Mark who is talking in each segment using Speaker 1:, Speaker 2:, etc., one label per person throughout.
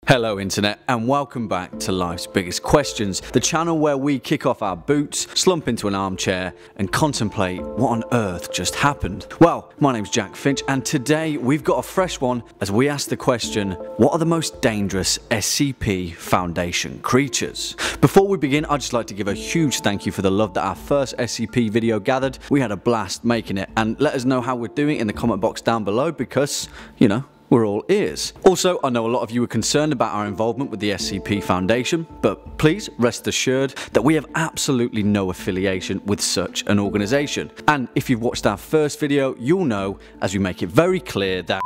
Speaker 1: Hello Internet, and welcome back to Life's Biggest Questions, the channel where we kick off our boots, slump into an armchair and contemplate what on earth just happened. Well, my name's Jack Finch and today we've got a fresh one as we ask the question, what are the most dangerous SCP Foundation creatures? Before we begin, I'd just like to give a huge thank you for the love that our first SCP video gathered. We had a blast making it, and let us know how we're doing in the comment box down below because, you know, we're all ears. Also, I know a lot of you are concerned about our involvement with the SCP Foundation, but please rest assured that we have absolutely no affiliation with such an organisation. And if you've watched our first video, you'll know, as we make it very clear that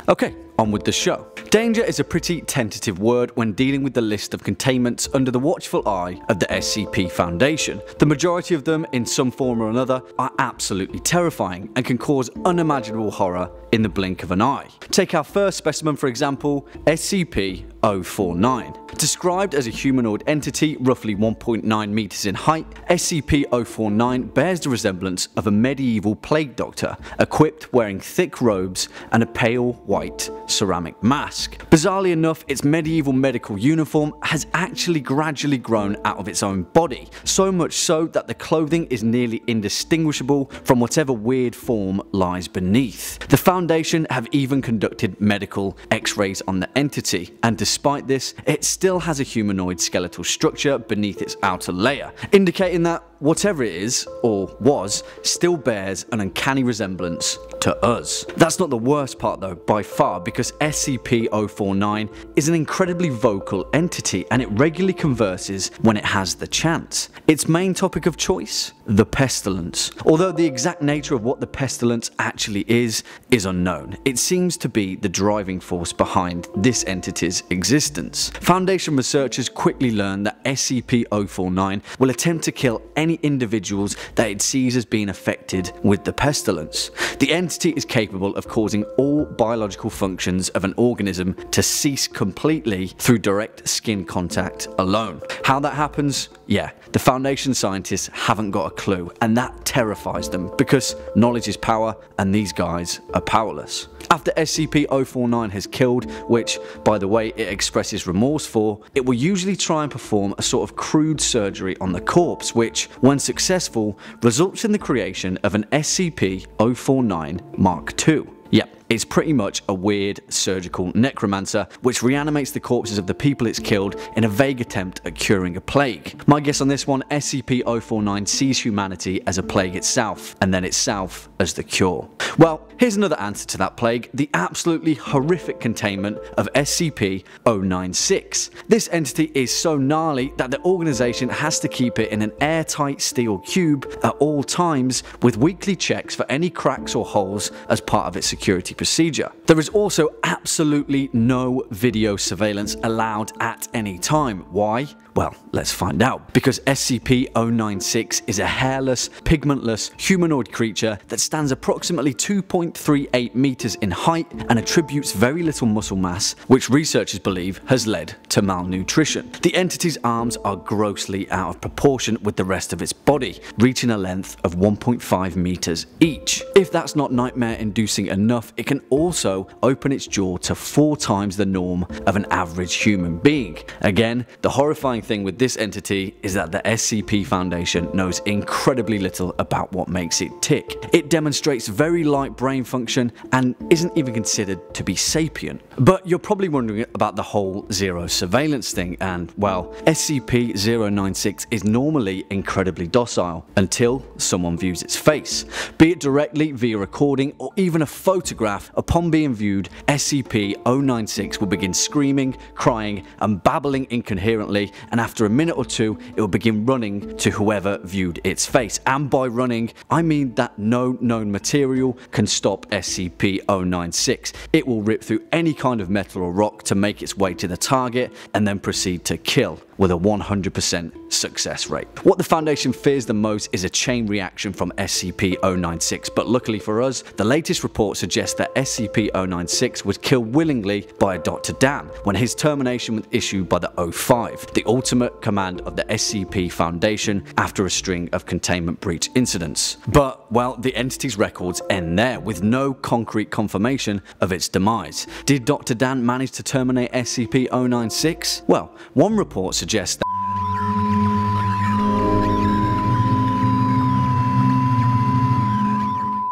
Speaker 1: okay, on with the show. Danger is a pretty tentative word when dealing with the list of containments under the watchful eye of the SCP Foundation. The majority of them, in some form or another, are absolutely terrifying and can cause unimaginable horror in the blink of an eye. Take our first specimen for example, SCP-049. Described as a humanoid entity roughly 1.9 meters in height, SCP-049 bears the resemblance of a medieval plague doctor, equipped wearing thick robes and a pale white ceramic mask. Bizarrely enough, its medieval medical uniform has actually gradually grown out of its own body, so much so that the clothing is nearly indistinguishable from whatever weird form lies beneath. The Foundation have even conducted medical x-rays on the entity, and despite this, it still has a humanoid skeletal structure beneath its outer layer, indicating that whatever it is, or was, still bears an uncanny resemblance to us. That's not the worst part though, by far, because SCP-049 is an incredibly vocal entity and it regularly converses when it has the chance. Its main topic of choice? The pestilence. Although the exact nature of what the pestilence actually is unknown, it seems to be the driving force behind this entity's existence. Foundation researchers quickly learned that SCP-049 will attempt to kill any individuals that it sees as being affected with the pestilence. The entity is capable of causing all biological functions of an organism to cease completely through direct skin contact alone. How that happens? Yeah, the Foundation scientists haven't got a clue, and that terrifies them because knowledge is power and these guys are powerless. After SCP-049 has killed, which by the way it expresses remorse for, it will usually try and perform a sort of crude surgery on the corpse which, when successful, results in the creation of an SCP-049 Mark II. Yep, it's pretty much a weird surgical necromancer which reanimates the corpses of the people it's killed in a vague attempt at curing a plague. My guess on this one, SCP-049 sees humanity as a plague itself, and then itself as the cure. Well, here's another answer to that plague, the absolutely horrific containment of SCP-096. This entity is so gnarly that the organisation has to keep it in an airtight steel cube at all times, with weekly checks for any cracks or holes as part of its security procedure. There is also absolutely no video surveillance allowed at any time. Why? Well, let's find out. Because SCP-096 is a hairless, pigmentless, humanoid creature that stands approximately 2.38 meters in height and attributes very little muscle mass, which researchers believe has led to malnutrition. The entity's arms are grossly out of proportion with the rest of its body, reaching a length of 1.5 meters each. If that's not nightmare-inducing enough, it can also open its jaw to 4 times the norm of an average human being. Again, the horrifying thing with this entity is that the SCP Foundation knows incredibly little about what makes it tick. It demonstrates very light brain function and isn't even considered to be sapient. But you're probably wondering about the whole zero surveillance thing, and well, SCP-096 is normally incredibly docile until someone views its face. Be it directly via recording or even a photograph, upon being viewed, SCP-096 will begin screaming, crying and babbling incoherently, and after a minute or two it will begin running to whoever viewed its face. And by running, I mean that no known material can stop SCP-096. It will rip through any kind of metal or rock to make its way to the target and then proceed to kill. with a 100% success rate. What the Foundation fears the most is a chain reaction from SCP-096, but luckily for us, the latest report suggests that SCP-096 was killed willingly by a Dr. Dan when his termination was issued by the O5, the ultimate command of the SCP Foundation, after a string of containment breach incidents. But, well, the entity's records end there, with no concrete confirmation of its demise. Did Dr. Dan manage to terminate SCP-096? Well, one report suggests that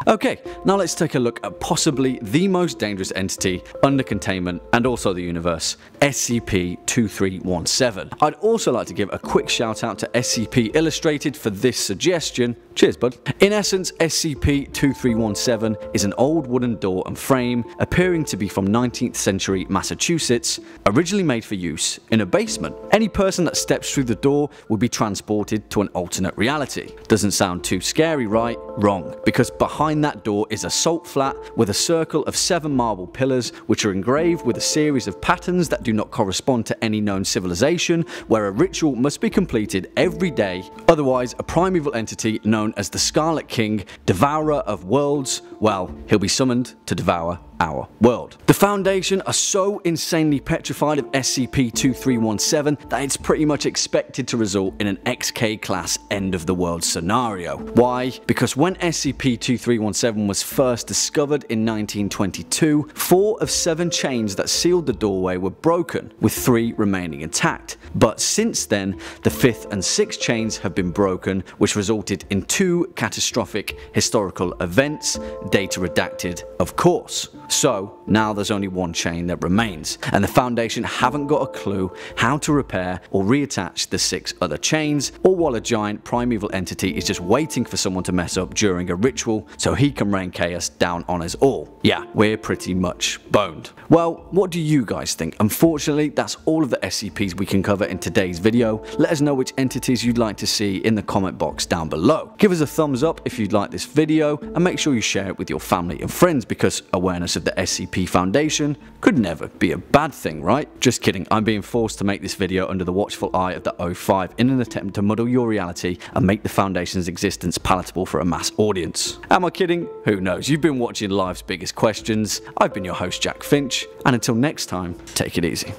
Speaker 1: Okay, now let's take a look at possibly the most dangerous entity under containment and also the universe, SCP-2317. I'd also like to give a quick shout out to SCP Illustrated for this suggestion. Cheers, bud. In essence, SCP-2317 is an old wooden door and frame appearing to be from 19th century Massachusetts, originally made for use in a basement. Any person that steps through the door will be transported to an alternate reality. Doesn't sound too scary, right? Wrong, because behind that door is a salt flat with a circle of 7 marble pillars which are engraved with a series of patterns that do not correspond to any known civilization, where a ritual must be completed every day, otherwise a primeval entity known as the Scarlet King, Devourer of Worlds, well, he'll be summoned to devour our world. The Foundation are so insanely petrified of SCP-2317 that it's pretty much expected to result in an XK class end of the world scenario. Why? Because when SCP-2317 was first discovered in 1922, 4 of 7 chains that sealed the doorway were broken, with 3 remaining intact. But since then, the 5th and 6th chains have been broken, which resulted in 2 catastrophic historical events, data redacted, of course. So now there's only 1 chain that remains, and the Foundation haven't got a clue how to repair or reattach the 6 other chains, or while a giant primeval entity is just waiting for someone to mess up during a ritual so he can rain chaos down on us all. Yeah, we're pretty much boned. Well, what do you guys think? Unfortunately, that's all of the SCPs we can cover in today's video. Let us know which entities you'd like to see in the comment box down below. Give us a thumbs up if you'd like this video, and make sure you share it with your family and friends, because awareness of the SCP Foundation could never be a bad thing, right? Just kidding, I'm being forced to make this video under the watchful eye of the O5 in an attempt to muddle your reality and make the Foundation's existence palatable for a mass audience. Am I kidding? Who knows? You've been watching Life's Biggest Questions. I've been your host, Jack Finch, and until next time, take it easy.